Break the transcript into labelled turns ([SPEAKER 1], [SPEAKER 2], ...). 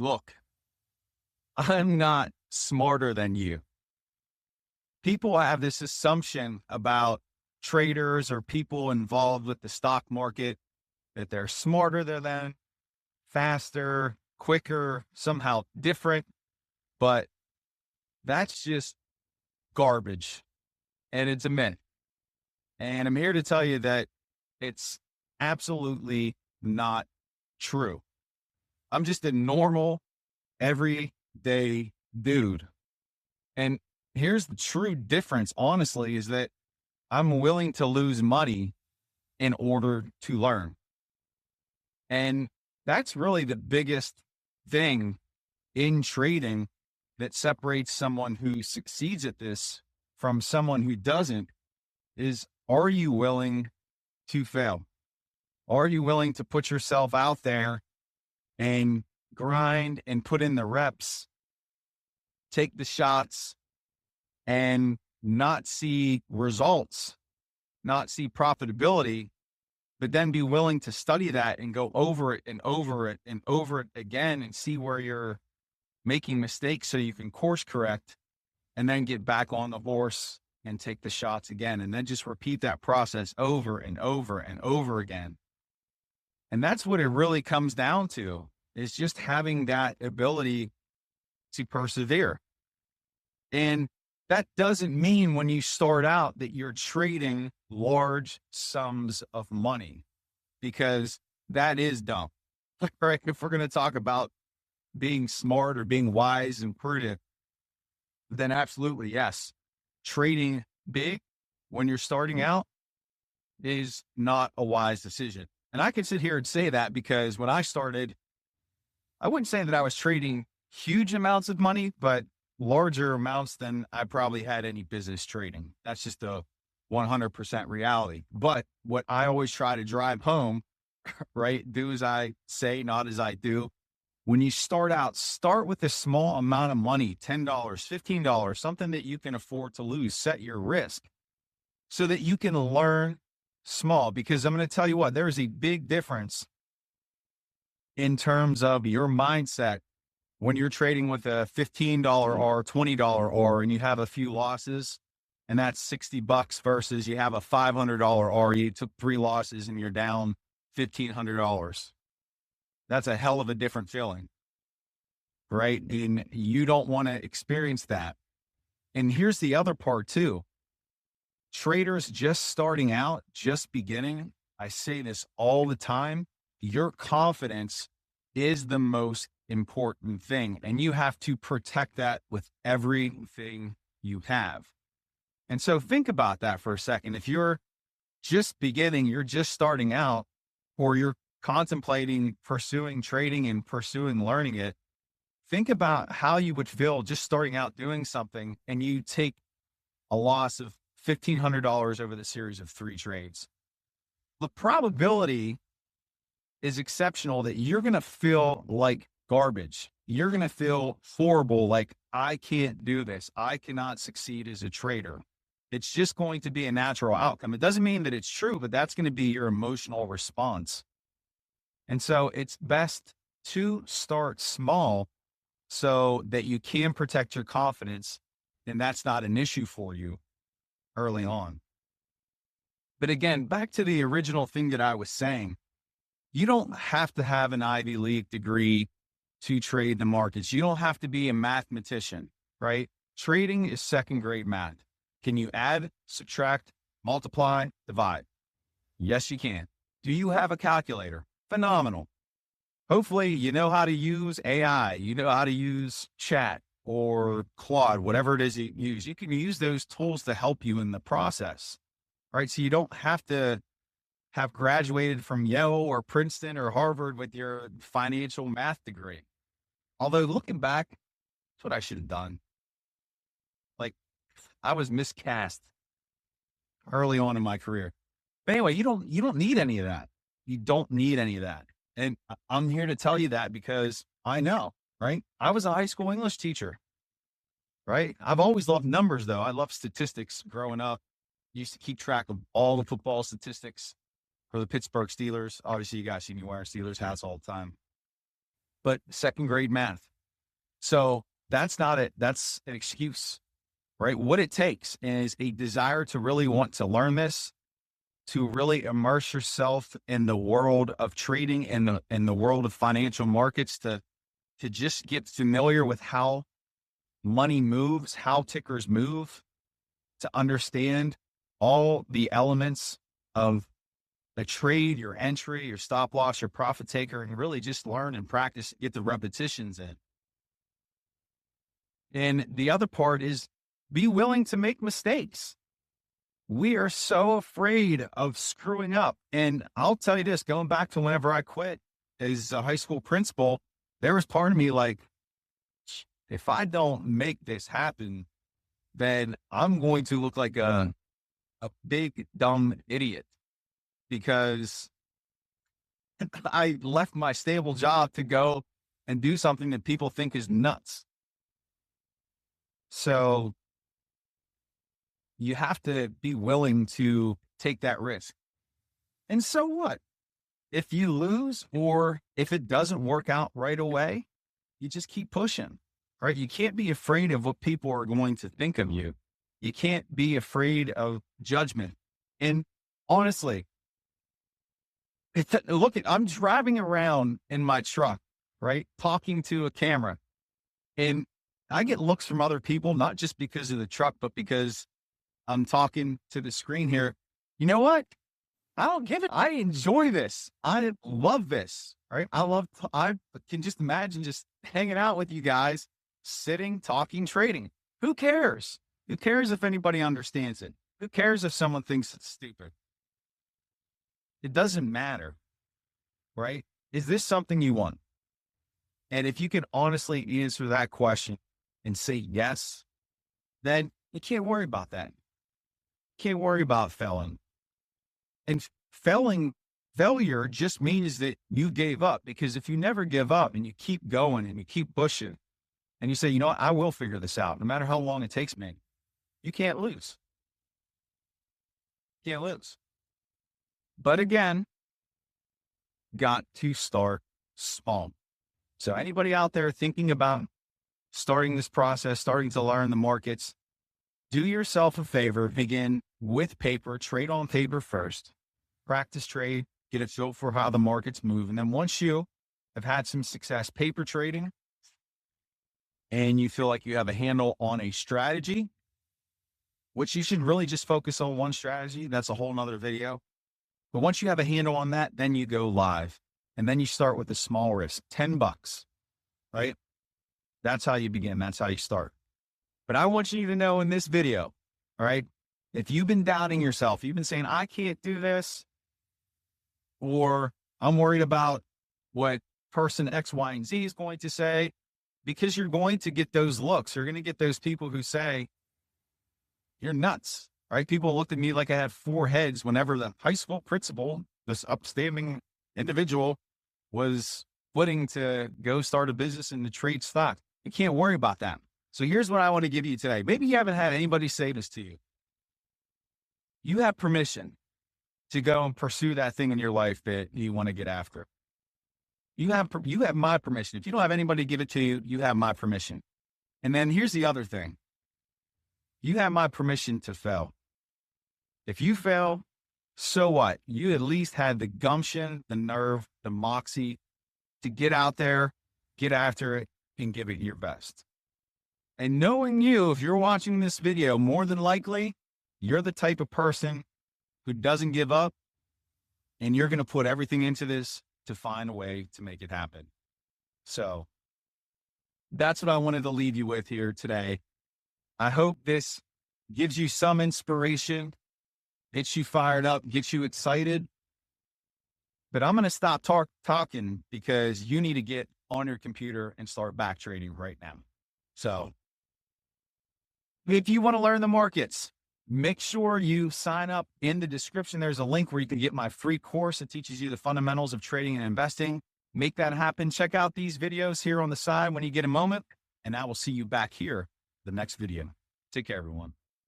[SPEAKER 1] Look, I'm not smarter than you. People have this assumption about traders or people involved with the stock market that they're smarter than them, faster, quicker, somehow different, but that's just garbage and it's a myth. And I'm here to tell you that it's absolutely not true. I'm just a normal, everyday dude. And here's the true difference, honestly, is that I'm willing to lose money in order to learn. And that's really the biggest thing in trading that separates someone who succeeds at this from someone who doesn't is, are you willing to fail? Are you willing to put yourself out there and grind and put in the reps, take the shots, and not see results, not see profitability, but then be willing to study that and go over it and over it and over it again and see where you're making mistakes so you can course correct and then get back on the horse and take the shots again. And then just repeat that process over and over and over again. And that's what it really comes down to, is just having that ability to persevere. And that doesn't mean when you start out that you're trading large sums of money, because that is dumb. Right? If we're going to talk about being smart or being wise and prudent, then absolutely, yes. Trading big when you're starting out is not a wise decision. And I can sit here and say that because when I started, I wouldn't say that I was trading huge amounts of money, but larger amounts than I probably had any business trading. That's just a 100% reality. But what I always try to drive home, right? Do as I say, not as I do. When you start out, start with a small amount of money, $10, $15, something that you can afford to lose. Set your risk so that you can learn small, because I'm going to tell you what, there's a big difference in terms of your mindset when you're trading with a $15 or $20 or, and you have a few losses and that's $60 versus you have a $500 or you took 3 losses and you're down $1,500. That's a hell of a different feeling, right? And you don't want to experience that. And here's the other part too. Traders just starting out, just beginning, I say this all the time, your confidence is the most important thing. And you have to protect that with everything you have. And so think about that for a second. If you're just beginning, you're just starting out, or you're contemplating pursuing trading and pursuing learning it, think about how you would feel just starting out doing something and you take a loss of $1,500 over the series of 3 trades. The probability is exceptional that you're going to feel like garbage. You're going to feel horrible. Like, I can't do this. I cannot succeed as a trader. It's just going to be a natural outcome. It doesn't mean that it's true, but that's going to be your emotional response. And so it's best to start small so that you can protect your confidence. And that's not an issue for you early on. But again, back to the original thing that I was saying, you don't have to have an Ivy League degree to trade the markets. You don't have to be a mathematician, right? Trading is second grade math. Can you add, subtract, multiply, divide? Yes, you can. Do you have a calculator? Phenomenal. Hopefully you know how to use AI. You know how to use chat or Claude, whatever it is you use. You can use those tools to help you in the process, right? So you don't have to have graduated from Yale or Princeton or Harvard with your financial math degree. Although looking back, that's what I should have done. Like, I was miscast early on in my career. But anyway, you don't need any of that. You don't need any of that. And I'm here to tell you that because I know, right? I was a high school English teacher, right? I've always loved numbers though. I love statistics growing up. Used to keep track of all the football statistics for the Pittsburgh Steelers. Obviously, you guys see me wearing Steelers hats all the time. but second grade math. So that's not it. That's an excuse, right? What it takes is a desire to really want to learn this, to really immerse yourself in the world of trading and the world of financial markets, to just get familiar with how money moves, how tickers move, to understand all the elements of the trade, your entry, your stop loss, your profit taker, and really just learn and practice, get the repetitions in. And the other part is be willing to make mistakes. We are so afraid of screwing up. And I'll tell you this, going back to whenever I quit as a high school principal, there was part of me like, if I don't make this happen, then I'm going to look like a big, dumb idiot, because I left my stable job to go and do something that people think is nuts. So you have to be willing to take that risk. And so what? If you lose, or if it doesn't work out right away, you just keep pushing, right? You can't be afraid of what people are going to think of you. You can't be afraid of judgment. And honestly, I'm driving around in my truck, right? Talking to a camera, and I get looks from other people, not just because of the truck, but because I'm talking to the screen here. You know what? I don't give it. I enjoy this. I love this, right? I can just imagine just hanging out with you guys, sitting, talking, trading. Who cares? Who cares if anybody understands it? Who cares if someone thinks it's stupid? It doesn't matter, right? Is this something you want? And if you can honestly answer that question and say yes, then you can't worry about that. Can't worry about failing. And failure just means that you gave up, because if you never give up and you keep going and you keep pushing and you say, you know what, I will figure this out, no matter how long it takes me, you can't lose. Can't lose. But again, got to start small. So anybody out there thinking about starting this process, starting to learn the markets, do yourself a favor, begin with paper, trade on paper first, practice trade, get a feel for how the markets move. And then once you have had some success paper trading and you feel like you have a handle on a strategy, which you should really just focus on one strategy. That's a whole nother video. But once you have a handle on that, then you go live, and then you start with a small risk, $10, right? That's how you begin. That's how you start. But I want you to know in this video, all right, if you've been doubting yourself, you've been saying, I can't do this, or I'm worried about what person X, Y, and Z is going to say, because you're going to get those looks. You're going to get those people who say, you're nuts, right? People looked at me like I had 4 heads whenever the high school principal, this upstanding individual, was quitting to go start a business and to trade stock. You can't worry about that. So here's what I want to give you today. Maybe you haven't had anybody say this to you. You have permission to go and pursue that thing in your life that you want to get after. You have my permission. If you don't have anybody give it to you, you have my permission. And then here's the other thing. You have my permission to fail. If you fail, so what? You at least had the gumption, the nerve, the moxie to get out there, get after it, and give it your best. And knowing you, if you're watching this video, more than likely, you're the type of person who doesn't give up, and you're going to put everything into this to find a way to make it happen. So that's what I wanted to leave you with here today. I hope this gives you some inspiration, gets you fired up, gets you excited. But I'm going to stop talking, because you need to get on your computer and start back trading right now. So if you want to learn the markets, make sure you sign up. In the description, there's a link where you can get my free course that teaches you the fundamentals of trading and investing. Make that happen. Check out these videos here on the side when you get a moment, and I will see you back here the next video. Take care, everyone.